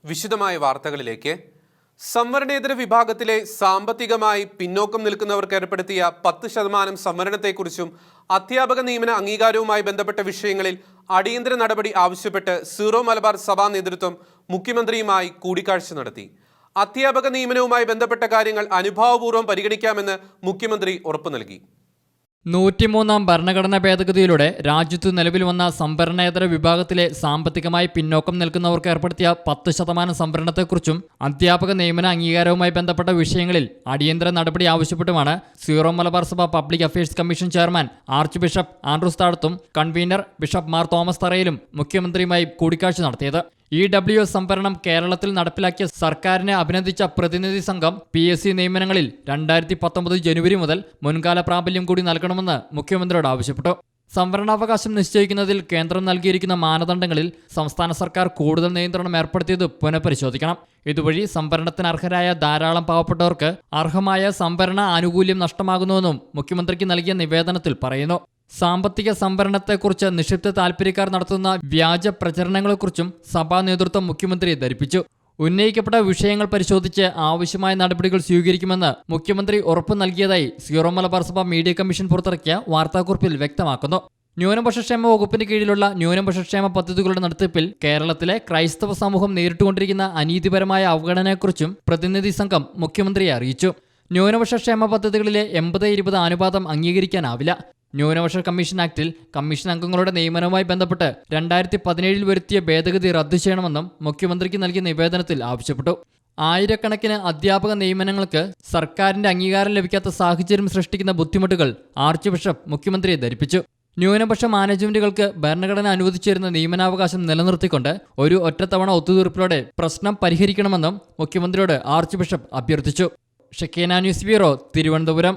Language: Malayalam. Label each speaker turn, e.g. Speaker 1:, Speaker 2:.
Speaker 1: വിശദമായ വാർത്തകളിലേക്ക്. സംവരണേതര വിഭാഗത്തിലെ സാമ്പത്തികമായി പിന്നോക്കം നിൽക്കുന്നവർക്ക് ഏർപ്പെടുത്തിയ 10% സംവരണത്തെക്കുറിച്ചും അധ്യാപക നിയമന അംഗീകാരവുമായി ബന്ധപ്പെട്ട വിഷയങ്ങളിൽ അടിയന്തര നടപടി ആവശ്യപ്പെട്ട് സീറോ മലബാർ സഭാ നേതൃത്വം മുഖ്യമന്ത്രിയുമായി കൂടിക്കാഴ്ച നടത്തി. അധ്യാപക നിയമനവുമായി ബന്ധപ്പെട്ട കാര്യങ്ങൾ അനുഭാവപൂർവ്വം പരിഗണിക്കാമെന്ന് മുഖ്യമന്ത്രി ഉറപ്പു നൽകി.
Speaker 2: 103-ാം ഭരണഘടനാ ഭേദഗതിയിലൂടെ രാജ്യത്ത് നിലവിൽ വന്ന സംവരണേതര വിഭാഗത്തിലെ സാമ്പത്തികമായി പിന്നോക്കം നിൽക്കുന്നവർക്ക് ഏർപ്പെടുത്തിയ 10% സംവരണത്തെക്കുറിച്ചും അധ്യാപക നിയമന അംഗീകാരവുമായി ബന്ധപ്പെട്ട വിഷയങ്ങളിൽ അടിയന്തര നടപടി ആവശ്യപ്പെട്ടുമാണ് സീറോ മലബാർ സഭ public affairs commission chairman archbishop Andrews താഴത്തും കൺവീനർ ബിഷപ്പ് മാർ തോമസ് തറയിലും മുഖ്യമന്ത്രിയുമായി കൂടിക്കാഴ്ച നടത്തിയത്. EWS സംവരണം കേരളത്തിൽ നടപ്പിലാക്കിയ സർക്കാരിനെ അഭിനന്ദിച്ച പ്രതിനിധി സംഘം PSC നിയമനങ്ങളിൽ 2019 ജനുവരി മുതൽ മുൻകാല പ്രാബല്യം കൂടി നൽകണമെന്ന് മുഖ്യമന്ത്രിയോട് ആവശ്യപ്പെട്ടു. സംവരണാവകാശം നിശ്ചയിക്കുന്നതിൽ കേന്ദ്രം നൽകിയിരിക്കുന്ന മാനദണ്ഡങ്ങളിൽ സംസ്ഥാന സർക്കാർ കൂടുതൽ നിയന്ത്രണം ഏർപ്പെടുത്തിയത് പുനഃപരിശോധിക്കണം. ഇതുവഴി സംവരണത്തിന് അർഹരായ ധാരാളം പാവപ്പെട്ടവർക്ക് അർഹമായ സംവരണ ആനുകൂല്യം നഷ്ടമാകുന്നുവെന്നും മുഖ്യമന്ത്രിക്ക് നൽകിയ നിവേദനത്തിൽ പറയുന്നു. സാമ്പത്തിക സംവരണത്തെക്കുറിച്ച് നിക്ഷിപ്ത താൽപ്പര്യക്കാർ നടത്തുന്ന വ്യാജ പ്രചരണങ്ങളെക്കുറിച്ചും സഭാ നേതൃത്വം മുഖ്യമന്ത്രിയെ ധരിപ്പിച്ചു. ഉന്നയിക്കപ്പെട്ട വിഷയങ്ങൾ പരിശോധിച്ച് ആവശ്യമായ നടപടികൾ സ്വീകരിക്കുമെന്ന് മുഖ്യമന്ത്രി ഉറപ്പു നൽകിയതായി സീറോ മലബാർ സഭ മീഡിയ കമ്മീഷൻ പുറത്തിറക്കിയ വാർത്താക്കുറിപ്പിൽ വ്യക്തമാക്കുന്നു. ന്യൂനപക്ഷക്ഷേമ വകുപ്പിന് കീഴിലുള്ള ന്യൂനപക്ഷക്ഷേമ പദ്ധതികളുടെ നടത്തിപ്പിൽ കേരളത്തിലെ ക്രൈസ്തവ സമൂഹം നേരിട്ടുകൊണ്ടിരിക്കുന്ന അനീതിപരമായ അവഗണനയെക്കുറിച്ചും പ്രതിനിധി സംഘം മുഖ്യമന്ത്രിയെ അറിയിച്ചു. ന്യൂനപക്ഷക്ഷേമ പദ്ധതികളിലെ 80-20 അനുപാതം അംഗീകരിക്കാനാവില്ല. ന്യൂനപക്ഷ കമ്മീഷൻ ആക്ടിൽ കമ്മീഷൻ അംഗങ്ങളുടെ നിയമനവുമായി ബന്ധപ്പെട്ട് 2017 വരുത്തിയ ഭേദഗതി റദ്ദു ചെയ്യണമെന്നും മുഖ്യമന്ത്രിക്ക് നൽകിയ നിവേദനത്തിൽ ആവശ്യപ്പെട്ടു. ആയിരക്കണക്കിന് അധ്യാപക നിയമനങ്ങൾക്ക് സർക്കാരിന്റെ അംഗീകാരം ലഭിക്കാത്ത സാഹചര്യം സൃഷ്ടിക്കുന്ന ബുദ്ധിമുട്ടുകൾ ആർച്ച് ബിഷപ്പ് മുഖ്യമന്ത്രിയെ ധരിപ്പിച്ചു. ന്യൂനപക്ഷ മാനേജ്മെന്റുകൾക്ക് ഭരണഘടന അനുവദിച്ചിരുന്ന നിയമനാവകാശം നിലനിർത്തിക്കൊണ്ട് ഒരു ഒറ്റത്തവണ ഒത്തുതീർപ്പിലൂടെ പ്രശ്നം പരിഹരിക്കണമെന്നും മുഖ്യമന്ത്രിയോട് ആർച്ച് ബിഷപ്പ് അഭ്യർത്ഥിച്ചു. ഷെക്കേന ന്യൂസ് ബ്യൂറോ, തിരുവനന്തപുരം.